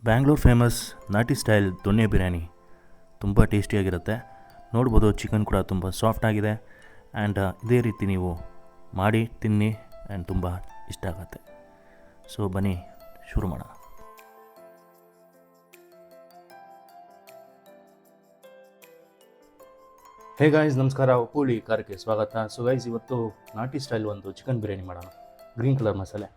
Bangalore famous ನಾಟಿ style ದೊಣ್ಣೆ ಬಿರಿಯಾನಿ ತುಂಬ ಟೇಸ್ಟಿಯಾಗಿರುತ್ತೆ. ನೋಡ್ಬೋದು ಚಿಕನ್ ಕೂಡ ತುಂಬ ಸಾಫ್ಟಾಗಿದೆ ಆ್ಯಂಡ್ ಇದೇ ರೀತಿ ನೀವು ಮಾಡಿ ತಿನ್ನಿ ಆ್ಯಂಡ್ ತುಂಬ ಇಷ್ಟ ಆಗುತ್ತೆ. ಸೊ ಬನ್ನಿ ಶುರು ಮಾಡೋಣ. ಹೇ ಗಾಯ್ಸ್, ನಮಸ್ಕಾರ. ಉಪ್ಪುಳಿ ಕಾರ್ಯಕ್ಕೆ ಸ್ವಾಗತ. ಸೊ ಗೈಸ್, ಇವತ್ತು ನಾಟಿ ಸ್ಟೈಲ್ ಒಂದು ಚಿಕನ್ ಬಿರಿಯಾನಿ ಮಾಡೋಣ. ಗ್ರೀನ್ ಕಲರ್ ಮಸಾಲೆ.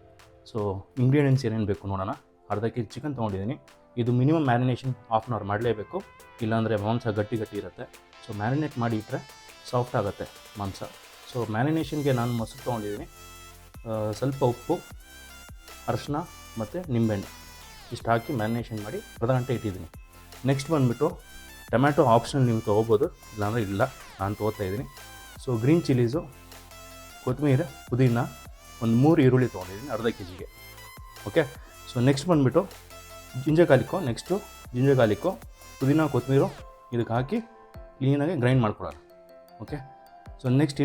ಸೊ ಇಂಗ್ರೀಡಿಯೆಂಟ್ಸ್ ಏನೇನು ಬೇಕು ನೋಡೋಣ. ಅರ್ಧ ಕೆ ಜಿ ಚಿಕನ್ ತೊಗೊಂಡಿದ್ದೀನಿ. ಇದು minimum marination half an hour ಮಾಡಲೇಬೇಕು, ಇಲ್ಲಾಂದರೆ ಮಾಂಸ ಗಟ್ಟಿ ಇರುತ್ತೆ. ಸೊ ಮ್ಯಾರಿನೇಟ್ ಮಾಡಿ ಇಟ್ಟರೆ ಸಾಫ್ಟ್ ಆಗುತ್ತೆ ಮಾಂಸ. ಸೊ ಮ್ಯಾರಿನೇಷನ್ಗೆ ನಾನು ಮೊಸರು ತೊಗೊಂಡಿದ್ದೀನಿ, ಸ್ವಲ್ಪ ಉಪ್ಪು, ಅರಿಶಿನ ಮತ್ತು ನಿಂಬೆಹಣ್ಣು ಇಷ್ಟು ಹಾಕಿ ಮ್ಯಾರಿನೇಷನ್ ಮಾಡಿ ಅರ್ಧ ಗಂಟೆ ಇಟ್ಟಿದ್ದೀನಿ. ನೆಕ್ಸ್ಟ್ ಬಂದುಬಿಟ್ಟು ಟೊಮ್ಯಾಟೊ ಆಪ್ಷನಲ್ ನೀವು ತೊಗೋಬೋದು, ಇಲ್ಲಾಂದರೆ ಇಲ್ಲ, ನಾನು ತೊಗೋತಾ ಇದ್ದೀನಿ. ಸೊ ಗ್ರೀನ್ ಚಿಲ್ಲೀಸು, ಕೊತ್ತಂಬರಿ, ಪುದೀನ, ಒಂದು 3 ಈರುಳ್ಳಿ ತೊಗೊಂಡಿದ್ದೀನಿ ಅರ್ಧ ಕೆ ಜಿಗೆ. ಓಕೆ. ಸೊ ನೆಕ್ಸ್ಟ್ ಬಂದುಬಿಟ್ಟು ಜಿಂಜರ್ ಗಾರ್ಲಿಕ್ಕು, ಪುದೀನ, ಕೊತ್ತಂಬರಿ ಇದಕ್ಕೆ ಹಾಕಿ ಕ್ಲೀನಾಗಿ ಗ್ರೈಂಡ್ ಮಾಡ್ಕೊಳ್ಳೋಣ. ಓಕೆ. ಸೊ ನೆಕ್ಸ್ಟ್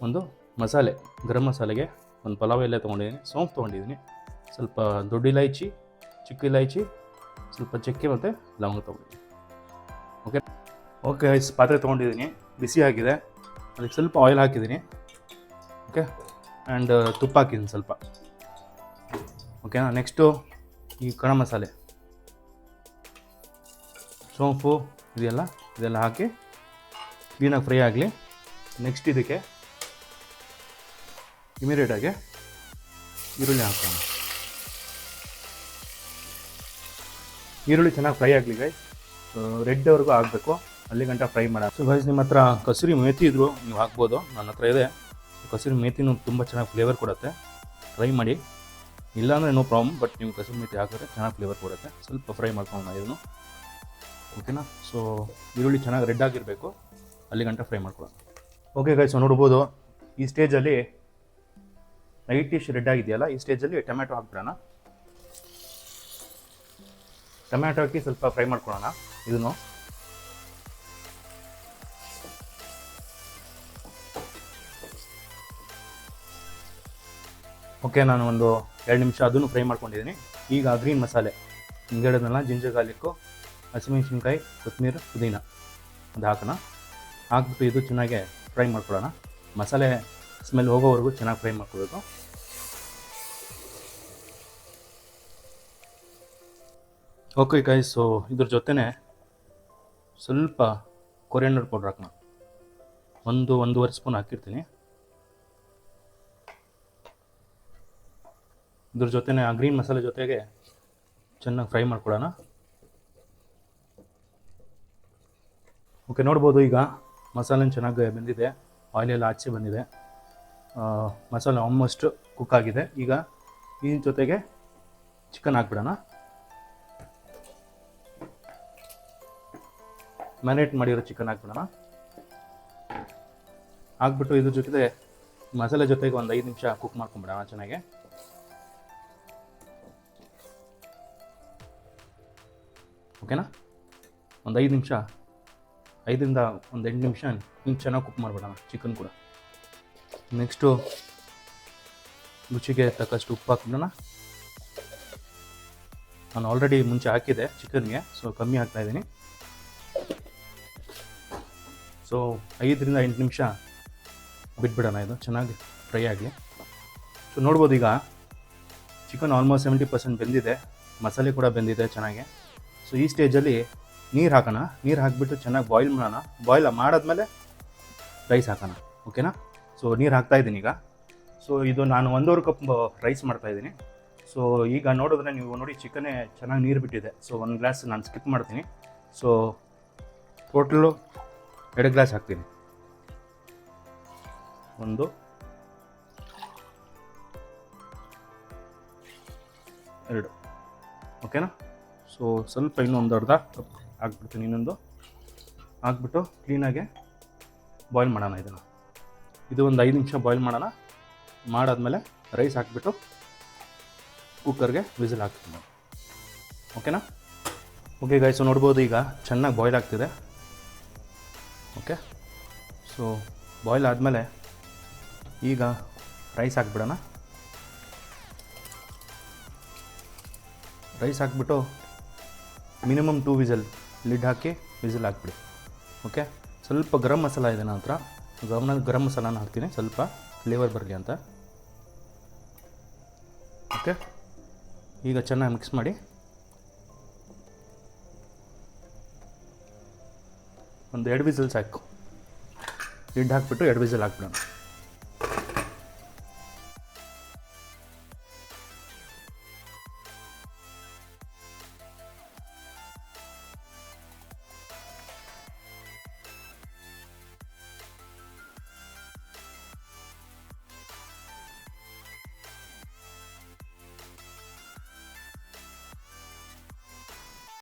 ಒಂದು ಮಸಾಲೆ, ಗರಂ ಮಸಾಲೆಗೆ ಒಂದು ಪಲಾವ್ ಎಲೆ ತೊಗೊಂಡಿದ್ದೀನಿ, ಸೋಂಪು ತೊಗೊಂಡಿದ್ದೀನಿ, ಸ್ವಲ್ಪ ದೊಡ್ಡ ಇಲೈಚಿ, ಚಿಕ್ಕ ಇಲೈಚಿ, ಸ್ವಲ್ಪ ಚಕ್ಕೆ ಮತ್ತು ಲವಂಗ ತೊಗೊಂಡಿದ್ದೀನಿ. ಓಕೆ ಪಾತ್ರೆ ತೊಗೊಂಡಿದ್ದೀನಿ, ಬಿಸಿ ಆಗಿದೆ, ಅದಕ್ಕೆ ಸ್ವಲ್ಪ ಆಯಿಲ್ ಹಾಕಿದ್ದೀನಿ. ಓಕೆ. ಆ್ಯಂಡ್ ತುಪ್ಪ ಹಾಕಿದ್ದೀನಿ ಸ್ವಲ್ಪ. ಓಕೆನಾ. ನೆಕ್ಸ್ಟು ಈ ಕಣ ಮಸಾಲೆ, ಸೋಂಪು ಇದೆಲ್ಲ ಹಾಕಿ ಕ್ಲೀನಾಗಿ ಫ್ರೈ ಆಗಲಿ. ನೆಕ್ಸ್ಟ್ ಇದಕ್ಕೆ ಇಮಿಡಿಯೇಟಾಗಿ ಈರುಳ್ಳಿ ಹಾಕೋಣ. ಈರುಳ್ಳಿ ಚೆನ್ನಾಗಿ ಫ್ರೈ ಆಗಲಿ ಗೈಸ್, ರೆಡ್ವರೆಗೂ ಆಗಬೇಕು, ಅಲ್ಲಿ ಗಂಟ ಫ್ರೈ ಮಾಡೋಣ. ಸೊ ಗೈಸ್, ನಿಮ್ಮ ಹತ್ರ ಕಸೂರಿ ಮೇಥಿ ಇದ್ದರೂ ನೀವು ಹಾಕ್ಬೋದು, ನನ್ನ ಹತ್ರ ಇದೆ. ಕಸೂರಿ ಮೇಥಿನೂ ತುಂಬ ಚೆನ್ನಾಗಿ ಫ್ಲೇವರ್ ಕೊಡುತ್ತೆ, ಫ್ರೈ ಮಾಡಿ. ಇಲ್ಲಾಂದರೆ ನೋ ಪ್ರಾಬ್ಲಮ್, ಬಟ್ ನೀವು ಕಸೂರಿ ಮೇಥಿ ಹಾಕಿದ್ರೆ ಚೆನ್ನಾಗಿ ಫ್ಲೇವರ್ ಕೊಡುತ್ತೆ. ಸ್ವಲ್ಪ ಫ್ರೈ ಮಾಡ್ಕೊಳ್ಳೋಣ ಇದನ್ನು. ಓಕೆನಾ. ಸೊ ಈರುಳ್ಳಿ ಚೆನ್ನಾಗಿ ರೆಡ್ ಆಗಿರಬೇಕು, ಅಲ್ಲಿ ಗಂಟ ಫ್ರೈ ಮಾಡ್ಕೊಳ್ಳೋಣ. ಓಕೆ ಗೈಸ್, ನೋಡ್ಬೋದು ಈ ಸ್ಟೇಜಲ್ಲಿ ಲೈಟಿಶ್ ರೆಡ್ ಆಗಿದೆಯಲ್ಲ, ಈ ಸ್ಟೇಜಲ್ಲಿ ಟೊಮ್ಯಾಟೊ ಹಾಕ್ಬಿಡೋಣ. ಟೊಮ್ಯಾಟೊ ಹಾಕಿ ಸ್ವಲ್ಪ ಫ್ರೈ ಮಾಡ್ಕೊಳ್ಳೋಣ ಇದನ್ನು. ಓಕೆ, ನಾನು ಒಂದು 2 ನಿಮಿಷ ಅದನ್ನು ಫ್ರೈ ಮಾಡ್ಕೊಂಡಿದ್ದೀನಿ. ಈಗ ಗ್ರೀನ್ ಮಸಾಲೆ ಹಿಂಗೇಳೋದನ್ನ ಜಿಂಜರ್ ಗಾರ್ಲಿಕ್ಕು, ಹಸಿಮೆಣಸಿನ್ಕಾಯಿ, ಕೊತ್ತಂಬರಿ, ಪುದೀನ ಅದು ಹಾಕೋಣ. ಹಾಕ್ಬಿಟ್ಟು ಇದು ಚೆನ್ನಾಗಿ ಫ್ರೈ ಮಾಡ್ಕೊಳ್ಳೋಣ. ಮಸಾಲೆ ಸ್ಮೆಲ್ ಹೋಗೋವರೆಗೂ ಚೆನ್ನಾಗಿ ಫ್ರೈ ಮಾಡ್ಕೋಬೇಕು. ಓಕೆ ಗೈಸ್, ಸೊ ಇದ್ರ ಜೊತೆನೇ ಸ್ವಲ್ಪ ಕೊರಿಯಾಂಡರ್ ಪೌಡ್ರ್ ಹಾಕೋಣ. 1-1.5 ಸ್ಪೂನ್ ಹಾಕಿರ್ತೀನಿ. ಇದ್ರ ಜೊತೆನೇ ಆ ಗ್ರೀನ್ ಮಸಾಲೆ ಜೊತೆಗೆ ಚೆನ್ನಾಗಿ ಫ್ರೈ ಮಾಡ್ಕೊಳ್ಳೋಣ. ಓಕೆ, ನೋಡ್ಬೋದು ಈಗ ಮಸಾಲೆ ಚೆನ್ನಾಗಿ ಬೆಂದಿದೆ, ಆಯಿಲೆಲ್ಲ ಆಚೆ ಬಂದಿದೆ, ಮಸಾಲೆ ಆಲ್ಮೋಸ್ಟ್ ಕುಕ್ ಆಗಿದೆ. ಈಗ ಈ ಜೊತೆಗೆ ಚಿಕನ್ ಹಾಕ್ಬಿಡೋಣ. ಮ್ಯಾರಿನೇಟ್ ಮಾಡಿರೋ ಚಿಕನ್ ಹಾಕ್ಬಿಡೋಣ. ಹಾಕ್ಬಿಟ್ಟು ಇದ್ರ ಜೊತೆ ಮಸಾಲೆ ಜೊತೆಗೆ ಒಂದು 5 ನಿಮಿಷ ಕುಕ್ ಮಾಡ್ಕೊಂಬಿಡೋಣ ಚೆನ್ನಾಗಿ. ಓಕೆನಾ. ಒಂದು 5 ನಿಮಿಷ, 5ರಿಂದ ಒಂದು 8 ನಿಮಿಷ ಚೆನ್ನಾಗಿ ಕುಕ್ ಮಾಡಿಬಿಡೋಣ ಚಿಕನ್ ಕೂಡ. ನೆಕ್ಸ್ಟು ರುಚಿಗೆ ತಕ್ಕಷ್ಟು ಉಪ್ಪು ಹಾಕ್ಬಿಡೋಣ. ನಾನು ಆಲ್ರೆಡಿ ಮುಂಚೆ ಹಾಕಿದೆ ಚಿಕನ್ಗೆ, ಸೊ ಕಮ್ಮಿ ಹಾಕ್ತಾಯಿದ್ದೀನಿ. ಸೊ 5ರಿಂದ 8 ನಿಮಿಷ ಬಿಟ್ಬಿಡೋಣ, ಇದು ಚೆನ್ನಾಗಿ ಫ್ರೈ ಆಗಲಿ. ಸೊ ನೋಡ್ಬೋದು ಈಗ ಚಿಕನ್ ಆಲ್ಮೋಸ್ಟ್ 70% ಬೆಂದಿದೆ, ಮಸಾಲೆ ಕೂಡ ಬೆಂದಿದೆ ಚೆನ್ನಾಗಿ. ಸೊ ಈ ಸ್ಟೇಜಲ್ಲಿ ನೀರು ಹಾಕೋಣ. ನೀರು ಹಾಕಿಬಿಟ್ಟು ಚೆನ್ನಾಗಿ ಬಾಯ್ಲ್ ಮಾಡೋಣ. ಬಾಯ್ಲ್ ಮಾಡಾದ್ಮೇಲೆ ರೈಸ್ ಹಾಕೋಣ. ಓಕೆನಾ. ಸೊ ನೀರು ಹಾಕ್ತಾಯಿದ್ದೀನಿ ಈಗ. ಸೊ ಇದು ನಾನು 1.5 ಕಪ್ ರೈಸ್ ಮಾಡ್ತಾಯಿದ್ದೀನಿ. ಸೊ ಈಗ ನೋಡಿದ್ರೆ ನೀವು ನೋಡಿ ಚಿಕನ್ನೇ ಚೆನ್ನಾಗಿ ನೀರು ಬಿಟ್ಟಿದೆ. ಸೊ 1 ಗ್ಲಾಸ್ ನಾನು ಸ್ಕಿಪ್ ಮಾಡ್ತೀನಿ. ಸೊ ಟೋಟಲು 2 ಗ್ಲಾಸ್ ಹಾಕ್ತೀನಿ. 1, 2. ಓಕೆನಾ. ಸೊ ಸ್ವಲ್ಪ ಇನ್ನೊಂದು ಅರ್ಧ ಕಪ್ ಹಾಕ್ಬಿಡ್ತೀನಿ. ಇನ್ನೊಂದು ಹಾಕ್ಬಿಟ್ಟು ಕ್ಲೀನಾಗೆ ಬಾಯ್ಲ್ ಮಾಡೋಣ ಇದನ್ನು. ಇದು ಒಂದು 5 ನಿಮಿಷ ಬಾಯ್ಲ್ ಮಾಡೋಣ. ಮಾಡಾದ್ಮೇಲೆ ರೈಸ್ ಹಾಕ್ಬಿಟ್ಟು ಕುಕ್ಕರ್ಗೆ ವಿಸಿಲ್ ಹಾಕ್ತೀನಿ. ಓಕೆನಾ. ಓಕೆ ಗೈಸ್, ನೋಡ್ಬೋದು ಈಗ ಚೆನ್ನಾಗಿ ಬಾಯ್ಲ್ ಆಗ್ತಿದೆ. ಓಕೆ. ಸೊ ಬಾಯ್ಲ್ ಆದಮೇಲೆ ಈಗ ರೈಸ್ ಹಾಕ್ಬಿಡೋಣ. ರೈಸ್ ಹಾಕ್ಬಿಟ್ಟು ಮಿನಿಮಮ್ 2 ವಿಸಲ್ ಲಿಡ್ ಹಾಕಿ ವಿಸಿಲ್ ಹಾಕ್ಬಿಡಿ. ಓಕೆ, ಸ್ವಲ್ಪ ಗರಂ ಮಸಾಲ ಇದೆ ನನ್ನ ಹತ್ರ, ಗರಂ ಮಸಾಲಾನ ಹಾಕ್ತೀನಿ ಸ್ವಲ್ಪ ಫ್ಲೇವರ್ ಬರಲಿ ಅಂತ. ಓಕೆ, ಈಗ ಚೆನ್ನಾಗಿ ಮಿಕ್ಸ್ ಮಾಡಿ ಒಂದು 2 ವಿಸಲ್ ಸಾಕು. ಲಿಡ್ ಹಾಕ್ಬಿಟ್ಟು 2 ವಿಸಲ್ ಹಾಕ್ಬಿಡೋಣ.